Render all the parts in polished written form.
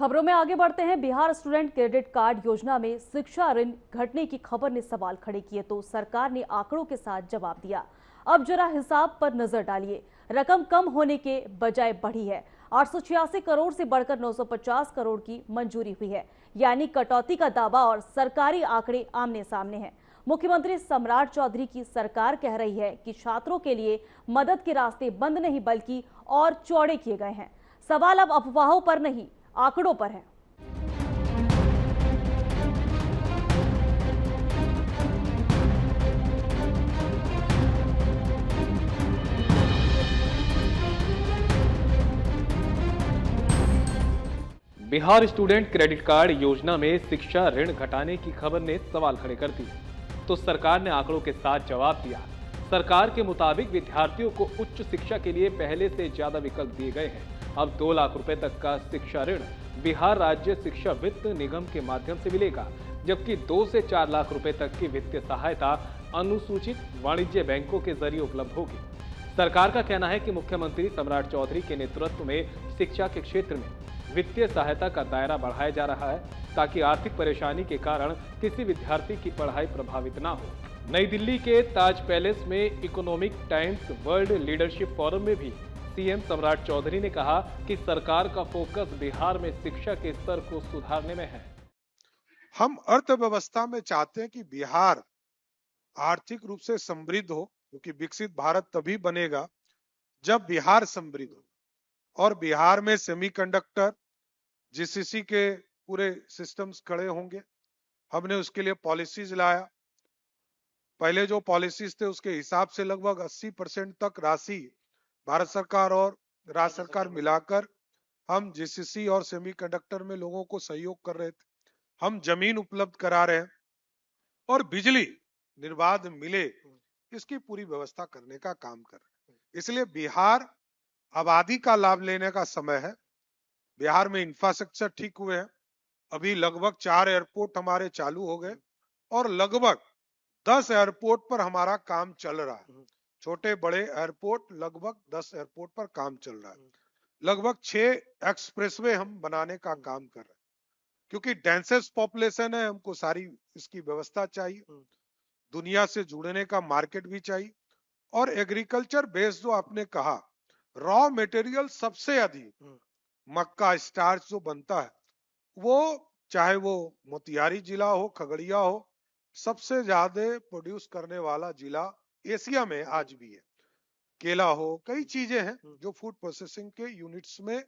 खबरों में आगे बढ़ते हैं। बिहार स्टूडेंट क्रेडिट कार्ड योजना में शिक्षा ऋण घटने की खबर ने सवाल खड़े किए तो सरकार ने आंकड़ों के साथ जवाब दिया। अब जरा हिसाब पर नजर डालिए। रकम कम होने के बजाय बढ़ी है। 886 करोड़ से बढ़कर 950 करोड़ की मंजूरी हुई है, यानी कटौती का दावा और सरकारी आंकड़े आमने सामने हैं। मुख्यमंत्री सम्राट चौधरी की सरकार कह रही है कि छात्रों के लिए मदद के रास्ते बंद नहीं बल्कि और चौड़े किए गए हैं। सवाल अब अफवाहों पर नहीं, आंकड़ों पर है। बिहार स्टूडेंट क्रेडिट कार्ड योजना में शिक्षा ऋण घटाने की खबर ने सवाल खड़े कर दिए तो सरकार ने आंकड़ों के साथ जवाब दिया। सरकार के मुताबिक विद्यार्थियों को उच्च शिक्षा के लिए पहले से ज्यादा विकल्प दिए गए हैं। अब 2 लाख रुपए तक का शिक्षा ऋण बिहार राज्य शिक्षा वित्त निगम के माध्यम से मिलेगा, जबकि 2 से 4 लाख रुपए तक की वित्तीय सहायता अनुसूचित वाणिज्य बैंकों के जरिए उपलब्ध होगी। सरकार का कहना है कि मुख्यमंत्री सम्राट चौधरी के नेतृत्व में शिक्षा के क्षेत्र में वित्तीय सहायता का दायरा बढ़ाया जा रहा है, ताकि आर्थिक परेशानी के कारण किसी विद्यार्थी की पढ़ाई प्रभावित ना हो। नई दिल्ली के ताज पैलेस में economic times world leadership forum में भी सीएम सम्राट चौधरी ने कहा कि सरकार का फोकस बिहार में शिक्षा के स्तर को सुधारने में है। हम अर्थव्यवस्था में चाहते हैं कि बिहार आर्थिक रूप से समृद्ध हो, क्योंकि विकसित भारत तभी बनेगा जब बिहार समृद्ध हो। और बिहार में सेमीकंडक्टर जीसीसी के पूरे सिस्टम्स खड़े होंगे। हमने उसके लिए पॉलिसीज लाया। पहले जो पॉलिसीज थे उसके हिसाब से लगभग 80% तक राशि भारत सरकार और राज्य सरकार मिलाकर हम जीसीसी और सेमीकंडक्टर में लोगों को सहयोग कर रहे थे। हम जमीन उपलब्ध करा रहे हैं और बिजली निर्बाध मिले, इसकी पूरी व्यवस्था करने का काम कर रहे हैं। इसलिए बिहार आबादी का लाभ लेने का समय है। बिहार में इंफ्रास्ट्रक्चर ठीक हुए हैं। अभी लगभग 4 एयरपोर्ट हमारे चालू हो गए और लगभग 10 एयरपोर्ट पर हमारा काम चल रहा है। छोटे बड़े एयरपोर्ट लगभग 10 एयरपोर्ट पर काम चल रहा है। लगभग 6 एक्सप्रेसवे हम बनाने का काम कर रहे हैं, क्योंकि डेंसेस्ट पॉपुलेशन है, हमको सारी इसकी व्यवस्था चाहिए। दुनिया से जुड़ने का मार्केट भी चाहिए। और एग्रीकल्चर बेस्ड जो आपने कहा, रॉ मटेरियल सबसे अधिक मक्का स्टार्च जो बनता है, वो चाहे वो मोतिहारी जिला हो, खगड़िया हो, सबसे ज्यादा प्रोड्यूस करने वाला जिला एशिया में आज भी है। केला हो, कई चीजें हैं जो फूड प्रोसेसिंग के यूनिट्स में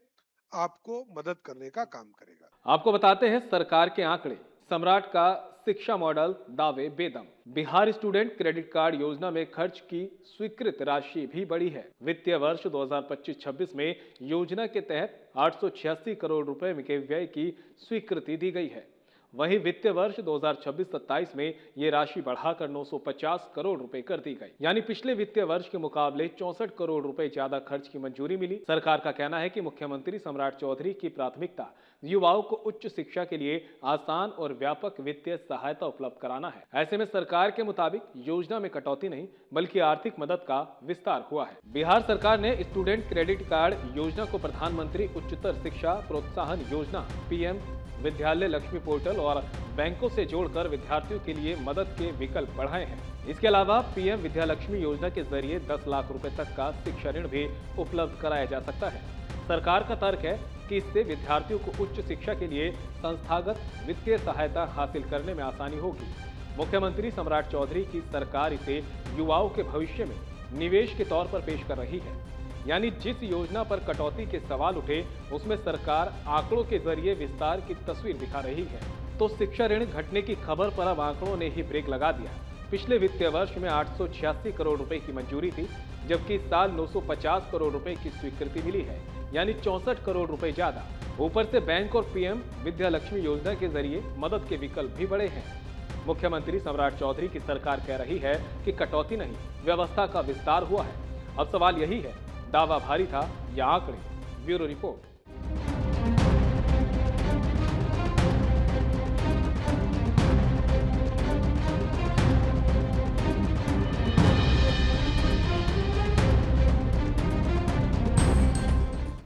आपको मदद करने का काम करेगा। आपको बताते हैं सरकार के आंकड़े। सम्राट का शिक्षा मॉडल दावे बेदम। बिहार स्टूडेंट क्रेडिट कार्ड योजना में खर्च की स्वीकृत राशि भी बढ़ी है। वित्तीय वर्ष 2025-26 में योजना के तहत 886 करोड़ रुपए के व्यय की स्वीकृति दी गई है। वहीं वित्तीय वर्ष 2026-27 में ये राशि बढ़ाकर 950 करोड़ रुपए कर दी गई, यानी पिछले वित्तीय वर्ष के मुकाबले 64 करोड़ रुपए ज्यादा खर्च की मंजूरी मिली। सरकार का कहना है कि मुख्यमंत्री सम्राट चौधरी की प्राथमिकता युवाओं को उच्च शिक्षा के लिए आसान और व्यापक वित्तीय सहायता उपलब्ध कराना है। ऐसे में सरकार के मुताबिक योजना में कटौती नहीं बल्कि आर्थिक मदद का विस्तार हुआ है। बिहार सरकार ने स्टूडेंट क्रेडिट कार्ड योजना को प्रधानमंत्री उच्चतर शिक्षा प्रोत्साहन योजना PM विद्यालय लक्ष्मी पोर्टल और बैंकों से जोड़कर विद्यार्थियों के लिए मदद के विकल्प बढ़ाए हैं। इसके अलावा PM विद्यालक्ष्मी योजना के जरिए 10 लाख रुपए तक का शिक्षा ऋण भी उपलब्ध कराया जा सकता है। सरकार का तर्क है कि इससे विद्यार्थियों को उच्च शिक्षा के लिए संस्थागत वित्तीय सहायता हासिल करने में आसानी होगी। मुख्यमंत्री सम्राट चौधरी की सरकार इसे युवाओं के भविष्य में निवेश के तौर पर पेश कर रही है। यानी जिस योजना पर कटौती के सवाल उठे, उसमें सरकार आंकड़ों के जरिए विस्तार की तस्वीर दिखा रही है। तो शिक्षा ऋण घटने की खबर पर अब आंकड़ों ने ही ब्रेक लगा दिया। पिछले वित्तीय वर्ष में 886 करोड़ रुपए की मंजूरी थी, जबकि इस साल 950 करोड़ रुपए की स्वीकृति मिली है, यानी 64 करोड़ रुपए ज्यादा। ऊपर से बैंक और PM विद्यालक्ष्मी योजना के जरिए मदद के विकल्प भी बढ़े हैं। मुख्यमंत्री सम्राट चौधरी की सरकार कह रही है कि कटौती नहीं, व्यवस्था का विस्तार हुआ है। अब सवाल यही है, दावा भारी था या आंकड़े? Bureau report.